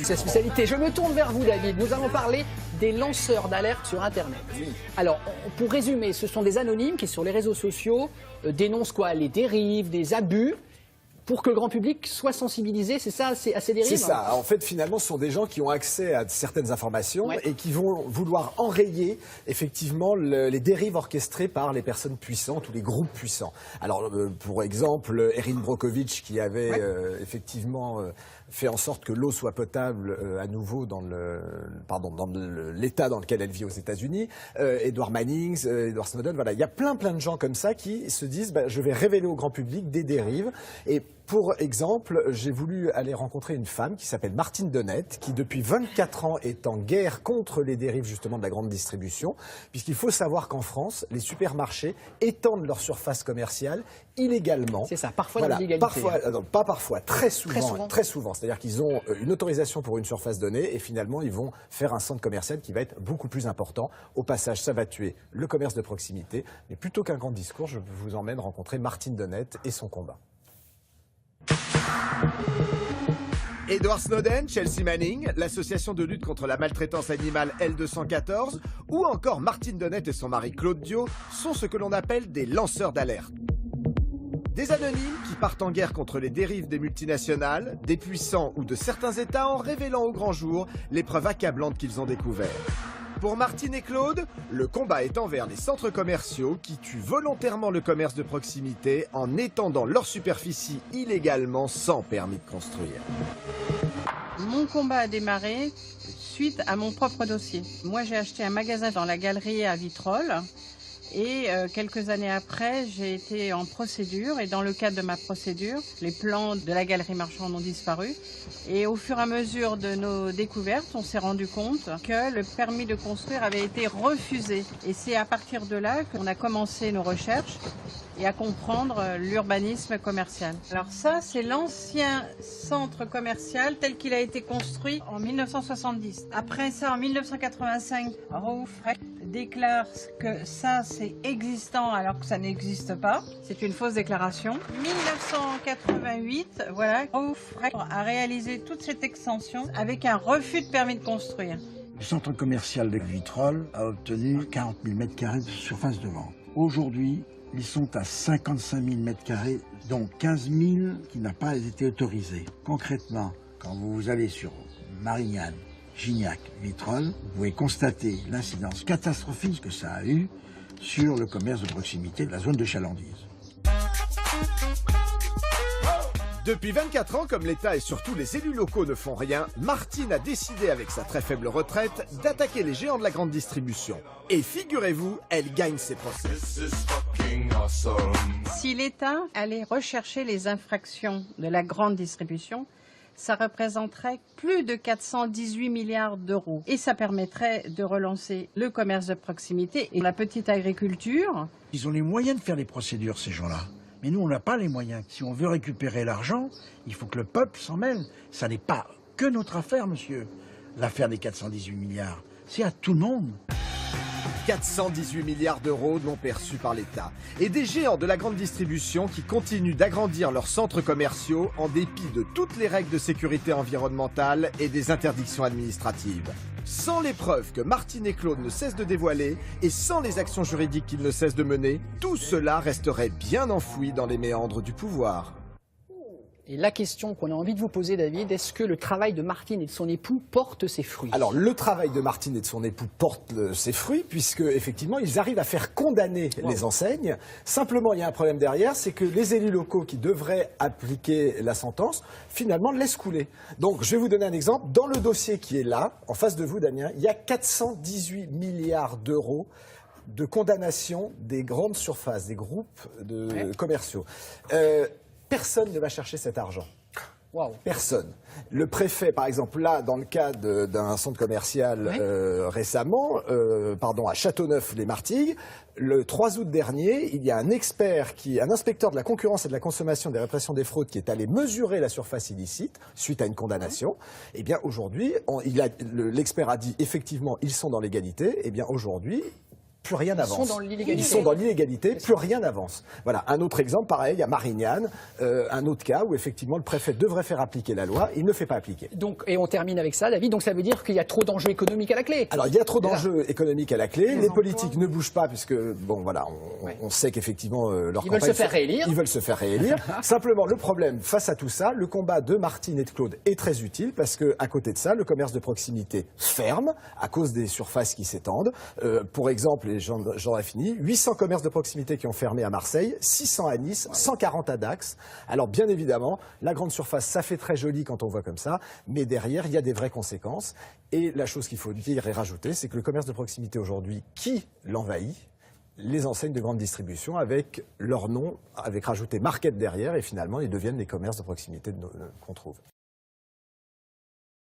Sa spécialité. Je me tourne vers vous, David. Nous allons parler des lanceurs d'alerte sur Internet. Oui. Alors, pour résumer, ce sont des anonymes qui, sur les réseaux sociaux, dénoncent quoi? Les dérives, des abus, pour que le grand public soit sensibilisé, c'est ça, à ces dérives? C'est ça. En fait, finalement, ce sont des gens qui ont accès à certaines informations et qui vont vouloir enrayer, effectivement, les dérives orchestrées par les personnes puissantes ou les groupes puissants. Alors, pour exemple, Erin Brockovich, qui avait effectivement fait en sorte que l'eau soit potable à nouveau dans l'état dans lequel elle vit aux États-Unis, Edward Mannings, Edward Snowden, voilà, il y a plein de gens comme ça qui se disent je vais révéler au grand public des dérives. Et pour exemple, j'ai voulu aller rencontrer une femme qui s'appelle Martine Donnette, qui depuis 24 ans est en guerre contre les dérives justement de la grande distribution, puisqu'il faut savoir qu'en France, les supermarchés étendent leur surface commerciale illégalement. C'est ça, parfois dans l'illégalité. Pas parfois, très souvent. C'est-à-dire qu'ils ont une autorisation pour une surface donnée et finalement ils vont faire un centre commercial qui va être beaucoup plus important. Au passage, ça va tuer le commerce de proximité. Mais plutôt qu'un grand discours, je vous emmène rencontrer Martine Donnette et son combat. Edward Snowden, Chelsea Manning, l'association de lutte contre la maltraitance animale L214, ou encore Martine Donnette et son mari Claude Diot sont ce que l'on appelle des lanceurs d'alerte. Des anonymes qui partent en guerre contre les dérives des multinationales, des puissants ou de certains États en révélant au grand jour les preuves accablantes qu'ils ont découvertes. Pour Martine et Claude, le combat est envers les centres commerciaux qui tuent volontairement le commerce de proximité en étendant leur superficie illégalement sans permis de construire. Mon combat a démarré suite à mon propre dossier. Moi, j'ai acheté un magasin dans la galerie à Vitrolles. Et quelques années après, j'ai été en procédure et dans le cadre de ma procédure, les plans de la galerie marchande ont disparu. Et au fur et à mesure de nos découvertes, on s'est rendu compte que le permis de construire avait été refusé. Et c'est à partir de là qu'on a commencé nos recherches et à comprendre l'urbanisme commercial. Alors ça, c'est l'ancien centre commercial tel qu'il a été construit en 1970. Après ça, en 1985, Raoufret déclare que ça, c'est existant alors que ça n'existe pas. C'est une fausse déclaration. 1988, voilà, Raoufret a réalisé toute cette extension avec un refus de permis de construire. Le centre commercial de Vitrolles a obtenu 40 000 m² de surface de vente. Aujourd'hui, ils sont à 55 000 m², dont 15 000 qui n'a pas été autorisé. Concrètement, quand vous allez sur Marignane, Gignac, Vitrolles, vous pouvez constater l'incidence catastrophique que ça a eu sur le commerce de proximité de la zone de chalandise. Depuis 24 ans, comme l'État et surtout les élus locaux ne font rien, Martine a décidé, avec sa très faible retraite, d'attaquer les géants de la grande distribution. Et figurez-vous, elle gagne ses procès. Si l'État allait rechercher les infractions de la grande distribution, ça représenterait plus de 418 milliards d'euros. Et ça permettrait de relancer le commerce de proximité et la petite agriculture. Ils ont les moyens de faire les procédures, ces gens-là. Mais nous, on n'a pas les moyens. Si on veut récupérer l'argent, il faut que le peuple s'en mêle. Ça n'est pas que notre affaire, monsieur. L'affaire des 418 milliards, c'est à tout le monde. 418 milliards d'euros non perçus par l'État. Et des géants de la grande distribution qui continuent d'agrandir leurs centres commerciaux en dépit de toutes les règles de sécurité environnementale et des interdictions administratives. Sans les preuves que Martine et Claude ne cessent de dévoiler et sans les actions juridiques qu'ils ne cessent de mener, tout cela resterait bien enfoui dans les méandres du pouvoir. Et la question qu'on a envie de vous poser, David, est-ce que le travail de Martine et de son époux porte ses fruits? Alors, le travail de Martine et de son époux porte ses fruits, puisque effectivement, ils arrivent à faire condamner les enseignes. Simplement, il y a un problème derrière, c'est que les élus locaux qui devraient appliquer la sentence, finalement, laissent couler. Donc, je vais vous donner un exemple. Dans le dossier qui est là, en face de vous, Damien, il y a 418 milliards d'euros de condamnation des grandes surfaces, des groupes commerciaux. Personne ne va chercher cet argent. Wow. Personne. Le préfet, par exemple, là, dans le cas d'un centre commercial récemment, à Châteauneuf-les-Martigues, le 3 août dernier, il y a un inspecteur de la concurrence et de la consommation des répressions des fraudes qui est allé mesurer la surface illicite suite à une condamnation. Eh bien, aujourd'hui, l'expert a dit effectivement, ils sont dans l'égalité. Eh bien, aujourd'hui, plus rien n'avance. Ils sont dans l'illégalité. Ils sont dans l'illégalité, plus rien n'avance. Voilà, un autre exemple, pareil, à Marignane, un autre cas où effectivement le préfet devrait faire appliquer la loi, il ne fait pas appliquer. Donc, et on termine avec ça, David. Donc ça veut dire qu'il y a trop d'enjeux économiques à la clé. Alors il y a trop d'enjeux économiques à la clé, les emplois. politiques ne bougent pas puisque, bon voilà, on sait qu'effectivement leur Ils veulent se faire réélire. Ils veulent se faire réélire. Simplement, le problème face à tout ça, le combat de Martine et de Claude est très utile parce que à côté de ça, le commerce de proximité ferme à cause des surfaces qui s'étendent. Pour exemple, et j'en ai fini, 800 commerces de proximité qui ont fermé à Marseille, 600 à Nice, 140 à Dax. Alors bien évidemment, la grande surface, ça fait très joli quand on voit comme ça, mais derrière, il y a des vraies conséquences. Et la chose qu'il faut dire et rajouter, c'est que le commerce de proximité aujourd'hui, qui l'envahit? Les enseignes de grande distribution avec leur nom, avec rajouté market derrière, et finalement, ils deviennent les commerces de proximité qu'on trouve.